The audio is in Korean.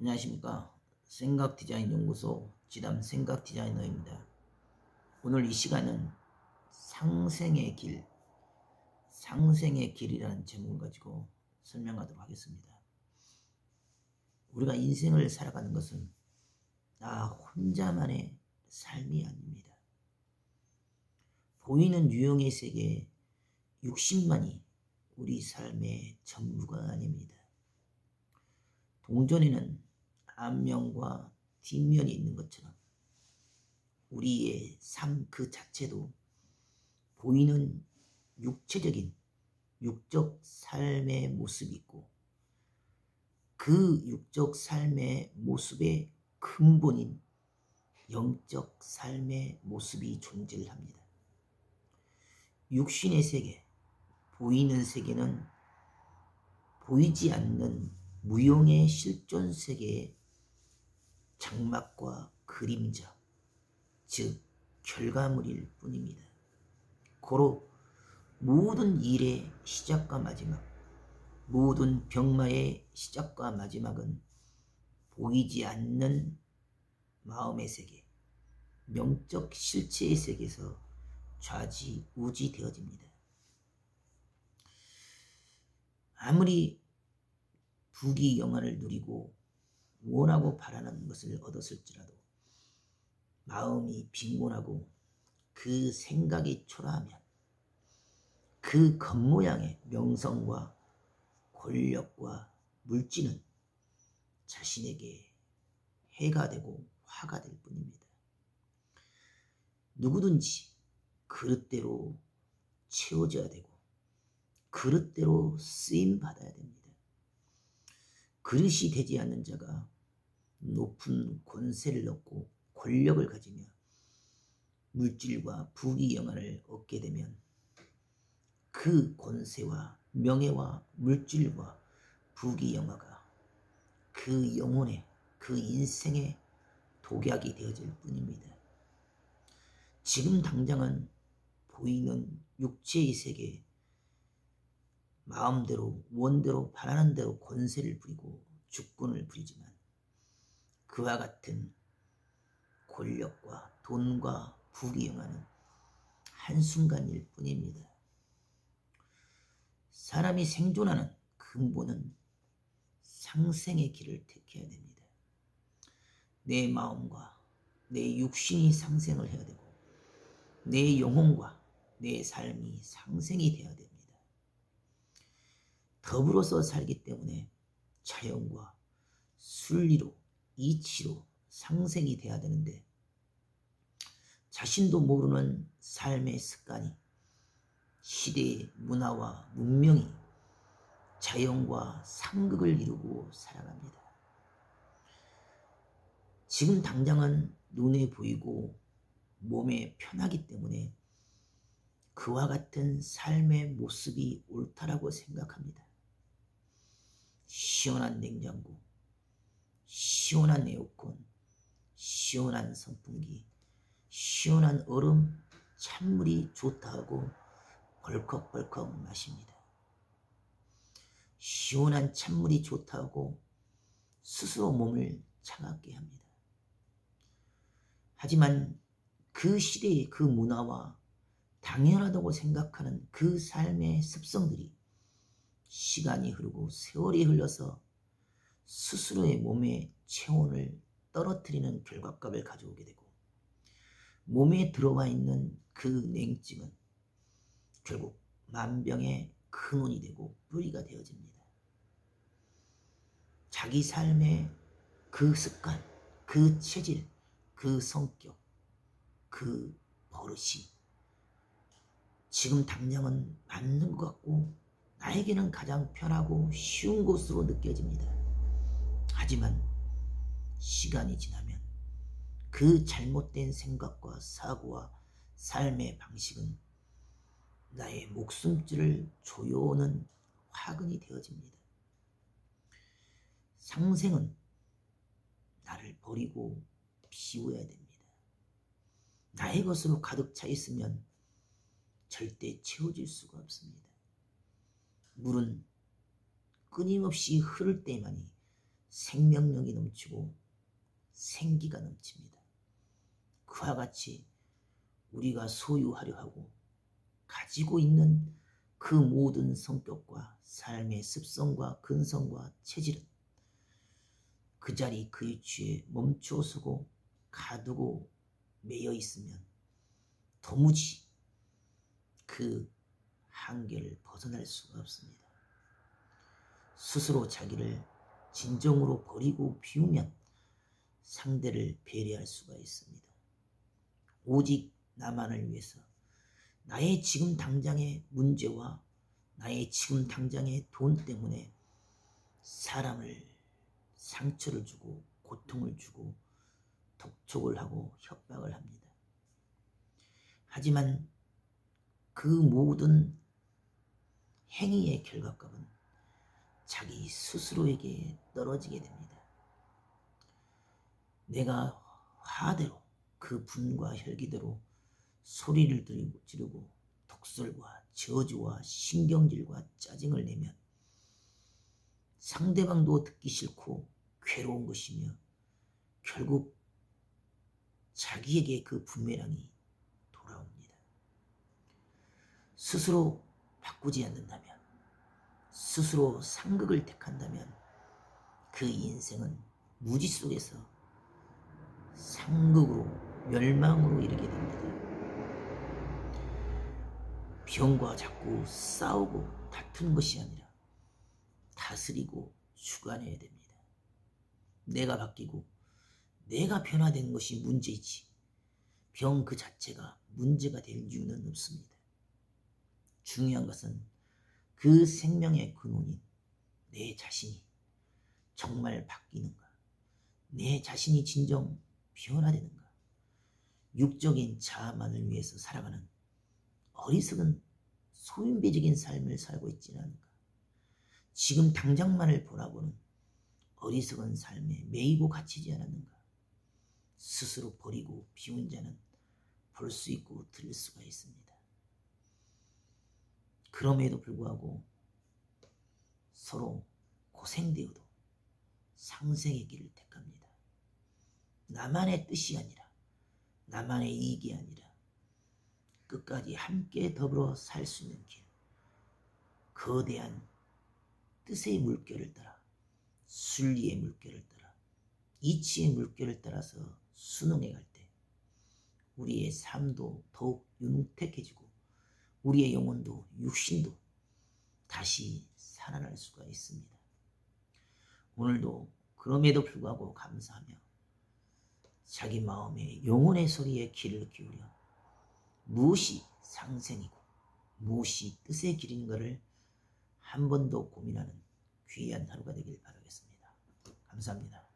안녕하십니까. 생각디자인연구소 지담 생각디자이너입니다. 오늘 이 시간은 상생의 길이라는 제목을 가지고 설명하도록 하겠습니다. 우리가 인생을 살아가는 것은 나 혼자만의 삶이 아닙니다. 보이는 유형의 세계 60만이 우리 삶의 전부가 아닙니다. 동전에는 앞면과 뒷면이 있는 것처럼 우리의 삶 그 자체도 보이는 육체적인 육적 삶의 모습이 있고, 그 육적 삶의 모습의 근본인 영적 삶의 모습이 존재합니다. 육신의 세계, 보이는 세계는 보이지 않는 무형의 실존 세계의 장막과 그림자, 즉 결과물일 뿐입니다. 고로 모든 일의 시작과 마지막, 모든 병마의 시작과 마지막은 보이지 않는 마음의 세계, 명적 실체의 세계에서 좌지우지 되어집니다. 아무리 부귀영화를 누리고 원하고 바라는 것을 얻었을지라도 마음이 빈곤하고 그 생각이 초라하면 그 겉모양의 명성과 권력과 물질은 자신에게 해가 되고 화가 될 뿐입니다. 누구든지 그릇대로 채워져야 되고 그릇대로 쓰임 받아야 됩니다. 그릇이 되지 않는 자가 높은 권세를 얻고 권력을 가지며 물질과 부귀영화를 얻게 되면 그 권세와 명예와 물질과 부귀영화가 그 영혼의, 그 인생의 독약이 되어질 뿐입니다. 지금 당장은 보이는 육체의 세계에 마음대로 원대로 바라는 대로 권세를 부리고 주권을 부리지만 그와 같은 권력과 돈과 부귀영화는 한순간일 뿐입니다. 사람이 생존하는 근본은 상생의 길을 택해야 됩니다. 내 마음과 내 육신이 상생을 해야 되고 내 영혼과 내 삶이 상생이 되어야 됩니다. 더불어서 살기 때문에 자연과 순리로 이치로 상생이 돼야 되는데 자신도 모르는 삶의 습관이 시대의 문화와 문명이 자연과 상극을 이루고 살아갑니다. 지금 당장은 눈에 보이고 몸에 편하기 때문에 그와 같은 삶의 모습이 옳다라고 생각합니다. 시원한 냉장고, 시원한 에어컨, 시원한 선풍기, 시원한 얼음, 찬물이 좋다 하고 벌컥벌컥 마십니다. 시원한 찬물이 좋다 하고 스스로 몸을 차갑게 합니다. 하지만 그 시대의 그 문화와 당연하다고 생각하는 그 삶의 습성들이 시간이 흐르고 세월이 흘러서 스스로의 몸의 체온을 떨어뜨리는 결과값을 가져오게 되고 몸에 들어와 있는 그 냉증은 결국 만병의 근원이 되고 뿌리가 되어집니다. 자기 삶의 그 습관, 그 체질, 그 성격, 그 버릇이 지금 당장은 맞는 것 같고 나에게는 가장 편하고 쉬운 것으로 느껴집니다. 하지만 시간이 지나면 그 잘못된 생각과 사고와 삶의 방식은 나의 목숨줄을 조여오는 화근이 되어집니다. 상생은 나를 버리고 비워야 됩니다. 나의 것으로 가득 차 있으면 절대 채워질 수가 없습니다. 물은 끊임없이 흐를 때만이 생명력이 넘치고 생기가 넘칩니다. 그와 같이 우리가 소유하려 하고 가지고 있는 그 모든 성격과 삶의 습성과 근성과 체질은 그 자리 그 위치에 멈추어 서고 가두고 매여 있으면 도무지 그 한계를 벗어날 수가 없습니다. 스스로 자기를 진정으로 버리고 비우면 상대를 배려할 수가 있습니다. 오직 나만을 위해서 나의 지금 당장의 문제와 나의 지금 당장의 돈 때문에 사람을 상처를 주고 고통을 주고 독촉을 하고 협박을 합니다. 하지만 그 모든 행위의 결과값은 자기 스스로에게 떨어지게 됩니다. 내가 화대로 그 분과 혈기대로 소리를 지르고 독설과 저주와 신경질과 짜증을 내면 상대방도 듣기 싫고 괴로운 것이며 결국 자기에게 그 부메랑이 돌아옵니다. 스스로 바꾸지 않는다면, 스스로 상극을 택한다면 그 인생은 무지 속에서 상극으로 멸망으로 이르게 됩니다. 병과 자꾸 싸우고 다투는 것이 아니라 다스리고 주관해야 됩니다. 내가 바뀌고 내가 변화된 것이 문제이지 병 그 자체가 문제가 될 이유는 없습니다. 중요한 것은 그 생명의 근원인 내 자신이 정말 바뀌는가, 내 자신이 진정 변화되는가, 육적인 자아만을 위해서 살아가는 어리석은 소인배적인 삶을 살고 있지는 않은가, 지금 당장만을 바라보는 어리석은 삶에 매이고 갇히지 않았는가. 스스로 버리고 비운 자는 볼 수 있고 들을 수가 있습니다. 그럼에도 불구하고 서로 고생되어도 상생의 길을 택합니다. 나만의 뜻이 아니라, 나만의 이익이 아니라 끝까지 함께 더불어 살 수 있는 길, 거대한 뜻의 물결을 따라, 순리의 물결을 따라, 이치의 물결을 따라서 순응해 갈 때 우리의 삶도 더욱 윤택해지고 우리의 영혼도 육신도 다시 살아날 수가 있습니다. 오늘도 그럼에도 불구하고 감사하며 자기 마음의 영혼의 소리에 귀를 기울여 무엇이 상생이고 무엇이 뜻의 길인가를 한 번 더 고민하는 귀한 하루가 되길 바라겠습니다. 감사합니다.